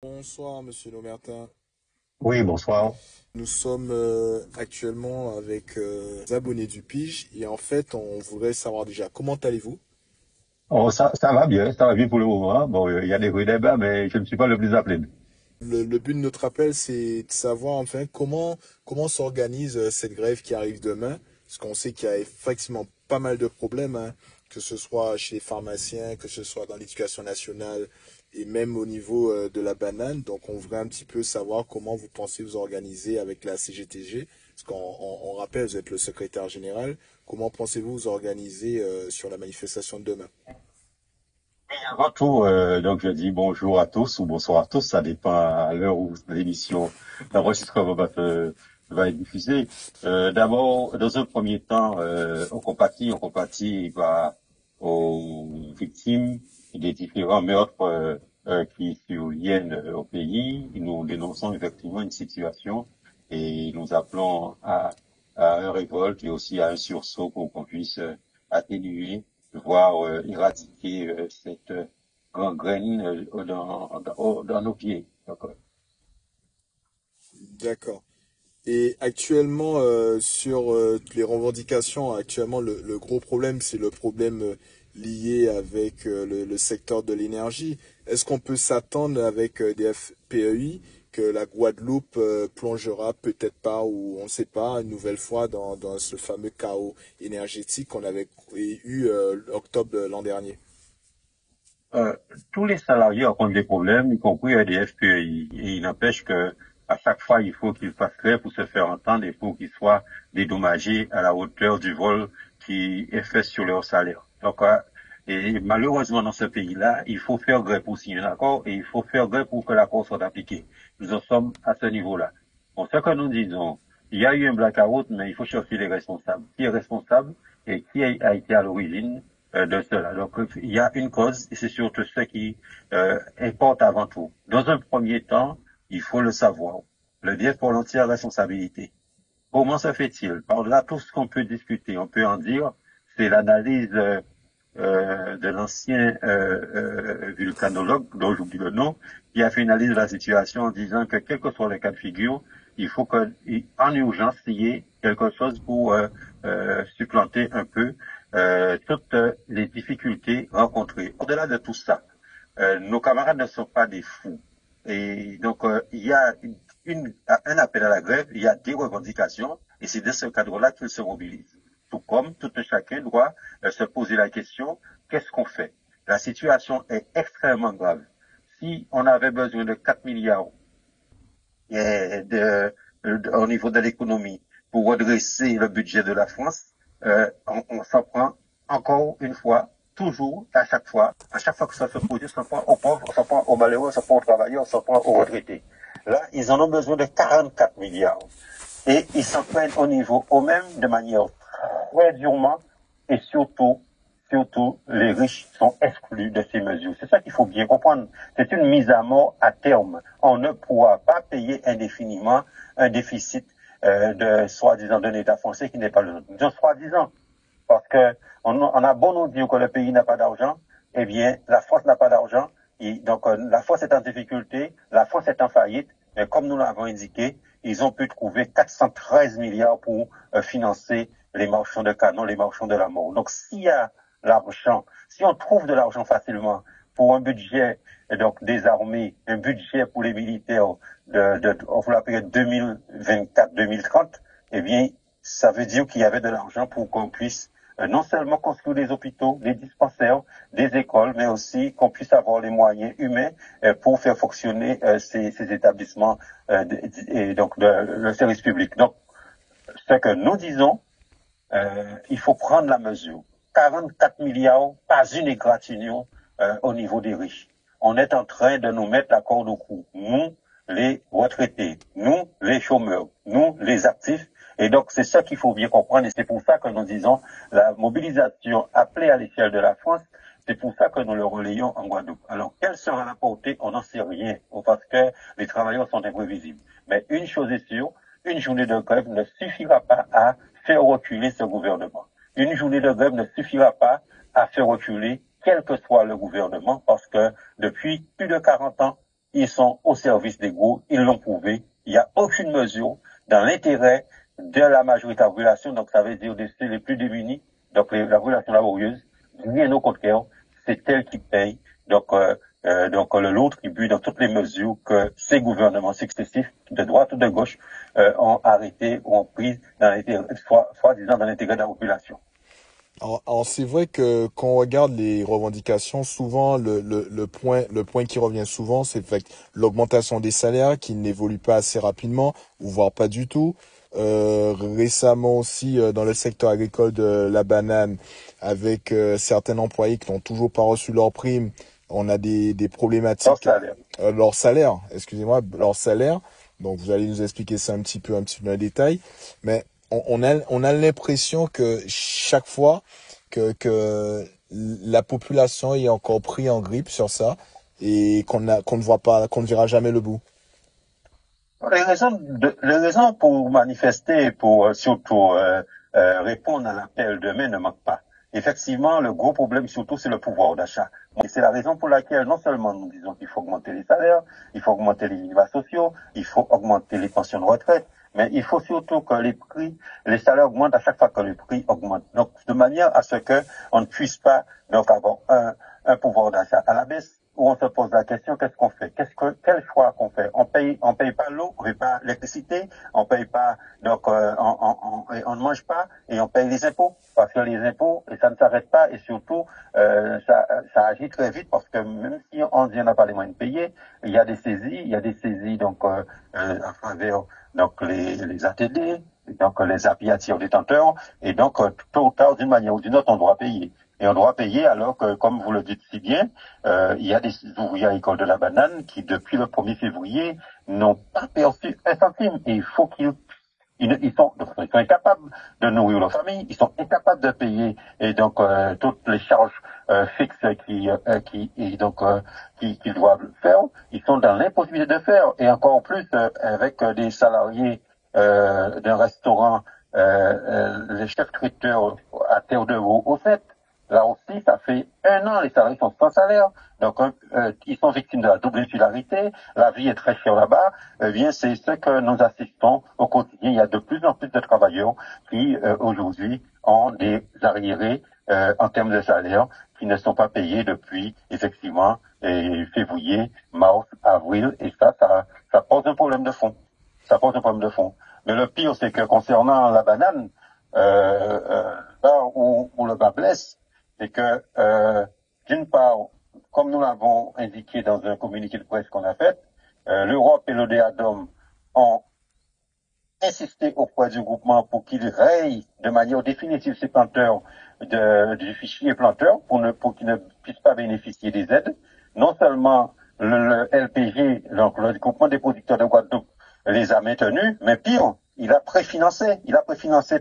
Bonsoir, Monsieur Nomertin. Oui, bonsoir. Nous sommes actuellement avec les abonnés du Pige et en fait, on voudrait savoir déjà comment allez-vous? Oh, ça va bien pour le moment. Bon, il y a des hauts et des bas, mais je ne suis pas le plus à plaindre. Le but de notre appel, c'est de savoir enfin comment s'organise cette grève qui arrive demain, parce qu'on sait qu'il y a effectivement pas mal de problèmes, hein, que ce soit chez les pharmaciens, que ce soit dans l'éducation nationale et même au niveau de la banane. Donc, on voudrait un petit peu savoir comment vous pensez vous organiser avec la CGTG, parce qu'on rappelle, vous êtes le secrétaire général. Comment pensez-vous vous organiser sur la manifestation de demain? Avant tout, donc je dis bonjour à tous ou bonsoir à tous, ça dépend à l'heure où l'émission d'enregistrement va être diffusée. D'abord, dans un premier temps, on compatit aux victimes des différents meurtres qui surviennent au pays. Nous dénonçons effectivement une situation et nous appelons à un révolte et aussi à un sursaut pour qu'on puisse atténuer voire éradiquer cette gangrène dans nos pieds. Donc, D'accord. Et actuellement, sur les revendications, actuellement, le gros problème, c'est le problème lié avec le secteur de l'énergie. Est-ce qu'on peut s'attendre avec des FPEI que la Guadeloupe plongera peut-être pas, ou on ne sait pas, une nouvelle fois dans ce fameux chaos énergétique qu'on avait eu octobre de l'an dernier? euh, tous les salariés rencontrent des problèmes, y compris des FPI. Et il n'empêche que à chaque fois, il faut qu'ils fassent grève pour se faire entendre et pour qu'ils soient dédommagés à la hauteur du vol qui est fait sur leur salaire. Donc, et malheureusement, dans ce pays-là, il faut faire grève pour signer un accord et il faut faire grève pour que l'accord soit appliqué. Nous en sommes à ce niveau-là. Bon, ce que nous disons, il y a eu un blackout, mais il faut chercher les responsables. Qui est responsable et qui a été à l'origine de cela. Donc, il y a une cause et c'est surtout ce qui importe avant tout. Dans un premier temps, il faut le savoir. Le dire pour l'entière responsabilité. Comment se fait-il? Par-delà tout ce qu'on peut discuter, on peut en dire, c'est l'analyse de l'ancien vulcanologue, dont j'oublie le nom, qui a fait une analyse de la situation en disant que quel que soit le cas de figure, il faut qu'en urgence, il y ait quelque chose pour supplanter un peu toutes les difficultés rencontrées. Au-delà de tout ça, nos camarades ne sont pas des fous. Et donc, il y a un appel à la grève, il y a des revendications, et c'est dans ce cadre-là qu'ils se mobilisent. Tout comme tout un chacun doit se poser la question, qu'est-ce qu'on fait? La situation est extrêmement grave. Si on avait besoin de 4 milliards au niveau de l'économie pour redresser le budget de la France, on s'en prend encore une fois, toujours, à chaque fois que ça se produit, on s'en prend aux pauvres, on s'en prend aux malheureux, on s'en prend aux travailleurs, on s'en prend aux retraités. Là, ils en ont besoin de 44 milliards. Et ils s'en prennent au niveau, au même de manière très durement, et surtout, les riches sont exclus de ces mesures. C'est ça qu'il faut bien comprendre. C'est une mise à mort à terme. On ne pourra pas payer indéfiniment un déficit de soi-disant d'un État français qui n'est pas le nôtre. De soi-disant, parce que on a beau nous dire que le pays n'a pas d'argent, eh bien, la France n'a pas d'argent. Et donc, la France est en difficulté, la France est en faillite, mais comme nous l'avons indiqué, ils ont pu trouver 413 milliards pour financer les marchands de canons, les marchands de la mort. Donc, s'il y a l'argent, si on trouve de l'argent facilement pour un budget donc des armées, un budget pour les militaires pour la période 2024-2030, eh bien, ça veut dire qu'il y avait de l'argent pour qu'on puisse non seulement construire des hôpitaux, des dispensaires, des écoles, mais aussi qu'on puisse avoir les moyens humains pour faire fonctionner ces établissements et donc le service public. Donc, ce que nous disons, il faut prendre la mesure. 44 milliards, pas une égratignure au niveau des riches. On est en train de nous mettre la corde au cou. Nous, les retraités, nous, les chômeurs, nous, les actifs. Et donc, c'est ça qu'il faut bien comprendre. Et c'est pour ça que nous disons la mobilisation appelée à l'échelle de la France. C'est pour ça que nous le relayons en Guadeloupe. Alors, quelle sera la portée? On n'en sait rien, parce que les travailleurs sont imprévisibles. Mais une chose est sûre, une journée de grève ne suffira pas à faire reculer ce gouvernement. Une journée de grève ne suffira pas à faire reculer quel que soit le gouvernement, parce que depuis plus de 40 ans, ils sont au service des gros, ils l'ont prouvé. Il n'y a aucune mesure dans l'intérêt de la majorité de la population, donc ça veut dire les plus démunis, donc la population laborieuse, rien au contraire, c'est elle qui paye. Donc le lot tribut dans toutes les mesures que ces gouvernements successifs, de droite ou de gauche, ont arrêté ou ont pris dans l'intérêt, soi-disant dans l'intérêt de la population. Alors, c'est vrai que quand on regarde les revendications, souvent le point qui revient souvent, c'est fait l'augmentation des salaires qui n'évolue pas assez rapidement, ou voire pas du tout. Récemment aussi dans le secteur agricole de la banane, avec certains employés qui n'ont toujours pas reçu leur prime, on a des Leur problématiques. salaire. Leur salaire, excusez-moi, leur salaire. Donc vous allez nous expliquer ça un petit peu dans le détail, mais on a l'impression que chaque fois que la population est encore pris en grippe sur ça et qu'on ne voit pas, qu'on ne verra jamais le bout. Les raisons pour manifester, pour surtout répondre à l'appel demain ne manquent pas. Effectivement, le gros problème surtout, c'est le pouvoir d'achat. Et c'est la raison pour laquelle non seulement nous disons qu'il faut augmenter les salaires, il faut augmenter les minima sociaux, il faut augmenter les pensions de retraite, mais il faut surtout que les salaires augmentent à chaque fois que le prix augmente. Donc, de manière à ce que on ne puisse pas donc avoir un pouvoir d'achat à la baisse, où on se pose la question, qu'est-ce qu'on fait? Quel choix qu'on fait? On paye pas l'eau, on paye pas l'électricité, on paye pas, donc, on ne mange pas, et on paye les impôts. Parce que les impôts, et ça ne s'arrête pas, et surtout, ça agit très vite, parce que même si on dit on n'a pas les moyens de payer, il y a des saisies, donc, à travers, donc, les ATD, donc, les appuis à tir détenteurs, et donc, tôt ou tard, d'une manière ou d'une autre, on doit payer. Et on doit payer alors que, comme vous le dites si bien, il y a des ouvriers à l'école de la banane qui, depuis le 1er février, n'ont pas perçu un centime. Et il faut ils sont incapables de nourrir leur famille, ils sont incapables de payer et donc toutes les charges fixes qu'ils doivent faire. Ils sont dans l'impossibilité de faire. Et encore plus avec des salariés d'un restaurant, les chefs traiteurs à Terre de Haut au 7. Là aussi, ça fait 1 an, les salariés sont sans salaire. Donc, ils sont victimes de la double insularité. La vie est très chère là-bas. Eh bien, c'est ce que nous assistons au quotidien. Il y a de plus en plus de travailleurs qui, aujourd'hui, ont des arriérés en termes de salaire qui ne sont pas payés depuis, effectivement, février, mars, avril. Et ça pose un problème de fond. Ça pose un problème de fond. Mais le pire, c'est que concernant la banane, là où le bas blesse, c'est que, d'une part, comme nous l'avons indiqué dans un communiqué de presse qu'on a fait, l'Europe et l'ODEADOM ont insisté auprès du groupement pour qu'il raye de manière définitive ces planteurs du fichier planteur pour qu'ils ne puissent pas bénéficier des aides. Non seulement le LPG, donc le groupement des producteurs de Guadeloupe, les a maintenus, mais pire, il a préfinancé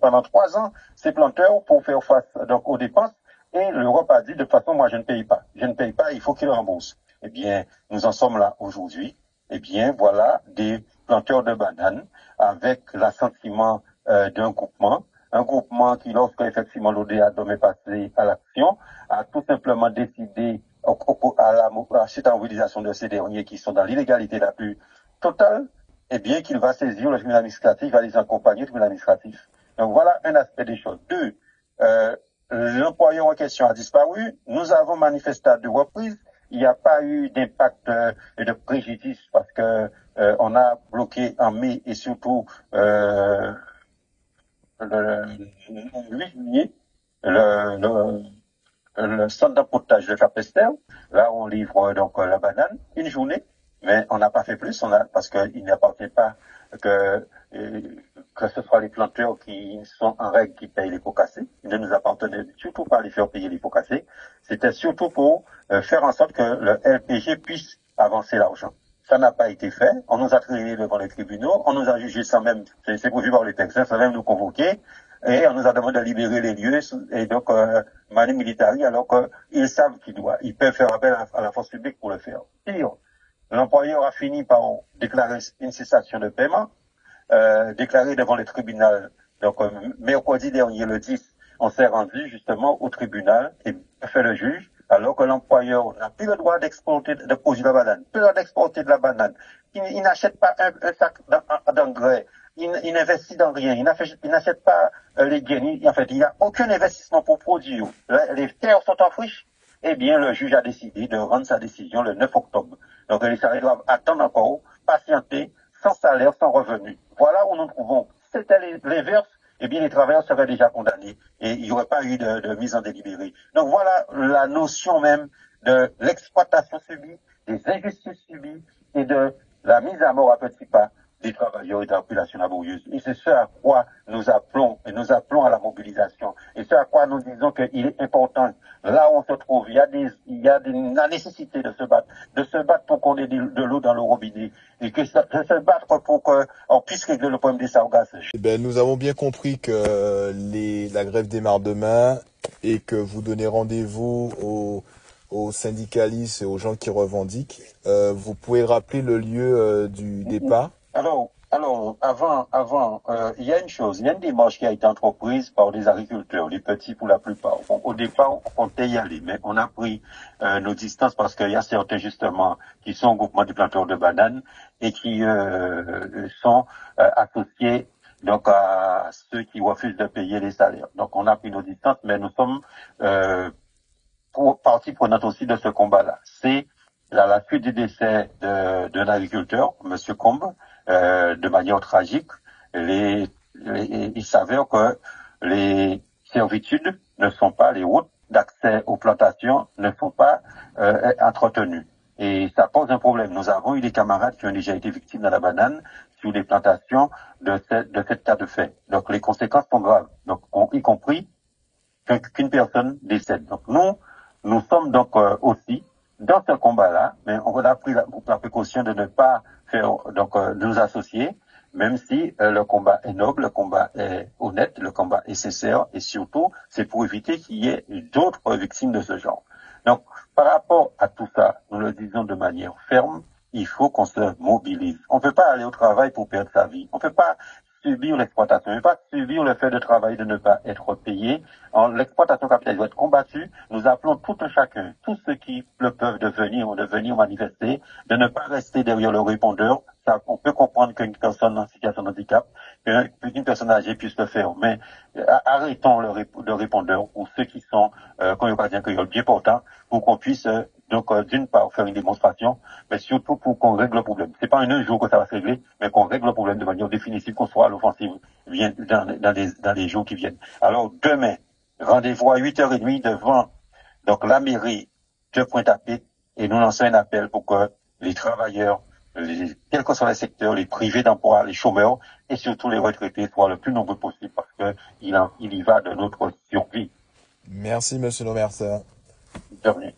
pendant 3 ans ces planteurs pour faire face donc aux dépenses. Et l'Europe a dit, de toute façon, moi, je ne paye pas, il faut qu'il rembourse. Eh bien, nous en sommes là aujourd'hui. Eh bien, voilà des planteurs de bananes avec l'assentiment d'un groupement. Un groupement qui, lorsque effectivement l'ODEADOM est passé à l'action, a tout simplement décidé, à cette mobilisation de ces derniers qui sont dans l'illégalité la plus totale, eh bien, qu'il va saisir le tribunal administratif, va les accompagner au tribunal administratif. Donc, voilà un aspect des choses. Deux, l'employeur en question a disparu. Nous avons manifesté à 2 reprises. Il n'y a pas eu d'impact et de préjudice parce que on a bloqué en mai et surtout le 8 juillet le centre d'apportage de Capester. Là, on livre donc la banane une journée, mais on n'a pas fait plus. Parce qu'il n'appartient pas que ce soit les planteurs qui sont en règle qui payent les pots cassés. Il ne nous appartenait surtout pas à les faire payer les pots cassés. C'était surtout pour faire en sorte que le LPG puisse avancer l'argent. Ça n'a pas été fait. On nous a traînés devant les tribunaux. On nous a jugés sans même, c'est prévu par les textes, sans même nous convoquer. Et on nous a demandé de libérer les lieux. Et donc, manu militari, alors qu'ils savent ils peuvent faire appel à la force publique pour le faire. Pire, l'employeur a fini par déclarer une cessation de paiement. Déclaré devant le tribunal. Donc, mercredi dernier, le 10, on s'est rendu justement au tribunal et fait le juge alors que l'employeur n'a plus le droit d'exporter, de produire la banane, plus le droit d'exporter de la banane. Il n'achète pas un sac d'engrais, il n'investit dans rien, il n'achète pas les gains, en fait, il n'y a aucun investissement pour produire. Les terres sont en friche. Eh bien, le juge a décidé de rendre sa décision le 9 octobre. Donc, les salariés doivent attendre encore, patienter, sans salaire, sans revenu. Voilà où nous nous trouvons. Si c'était l'inverse, eh bien, les travailleurs seraient déjà condamnés et il n'y aurait pas eu de mise en délibéré. Donc, voilà la notion même de l'exploitation subie, des injustices subies et de la mise à mort à petits pas des travailleurs et de la population laborieuse. Et c'est ce à quoi nous appelons, et nous appelons à la mobilisation. Et ce à quoi nous disons qu'il est important, là où on se trouve, il y a la nécessité de se battre pour qu'on ait de l'eau dans le robinet, et de se battre pour qu'on puisse régler le problème des sargasses. Eh ben, nous avons bien compris que la grève démarre demain et que vous donnez rendez-vous aux syndicalistes et aux gens qui revendiquent. Vous pouvez rappeler le lieu du départ? Alors, avant, il y a une chose, il y a une démarche qui a été entreprise par des agriculteurs, les petits pour la plupart. Bon, au départ, on comptait y aller, mais on a pris nos distances parce qu'il y a certains justement qui sont au groupement des planteurs de bananes et qui sont associés donc à ceux qui refusent de payer les salaires. Donc, on a pris nos distances, mais nous sommes partie prenante aussi de ce combat-là. C'est la suite du décès d'un agriculteur, Monsieur Combe, de manière tragique. Il s'avère que les servitudes ne sont pas, les routes d'accès aux plantations ne sont pas entretenues. Et ça pose un problème. Nous avons eu des camarades qui ont déjà été victimes de la banane sur les plantations de cette cas de fait. Donc les conséquences sont graves. Donc y compris qu'une personne décède. Donc nous sommes donc aussi dans ce combat-là, mais on a pris la précaution de ne pas faire de nous associer, même si le combat est noble, le combat est honnête, le combat est sincère, et surtout, c'est pour éviter qu'il y ait d'autres victimes de ce genre. Donc, par rapport à tout ça, nous le disons de manière ferme, il faut qu'on se mobilise. On ne peut pas aller au travail pour perdre sa vie. On ne peut pas subir l'exploitation. On ne peut pas subir le fait de travailler, de ne pas être payé. L'exploitation capitaliste doit être combattue. Nous appelons tout un chacun, tous ceux qui le peuvent de venir manifester, de ne pas rester derrière le répondeur. Ça, on peut comprendre qu'une personne en situation de handicap, qu'une personne âgée puisse le faire, mais arrêtons le répondeur pour ceux qui sont, comme il dire, bien portants, pour qu'on puisse d'une part faire une démonstration, mais surtout pour qu'on règle le problème. C'est pas en un jour que ça va se régler, mais qu'on règle le problème de manière définitive, qu'on soit à l'offensive dans les jours qui viennent. Alors demain, rendez-vous à 8h30 devant la mairie de Pointe-à-Pitre et nous lançons un appel pour que les travailleurs, quels que soient les secteurs, les privés d'emploi, les chômeurs et surtout les retraités soient le plus nombreux possible parce que il y va de notre survie. Merci, Monsieur Nomersa. Bienvenue.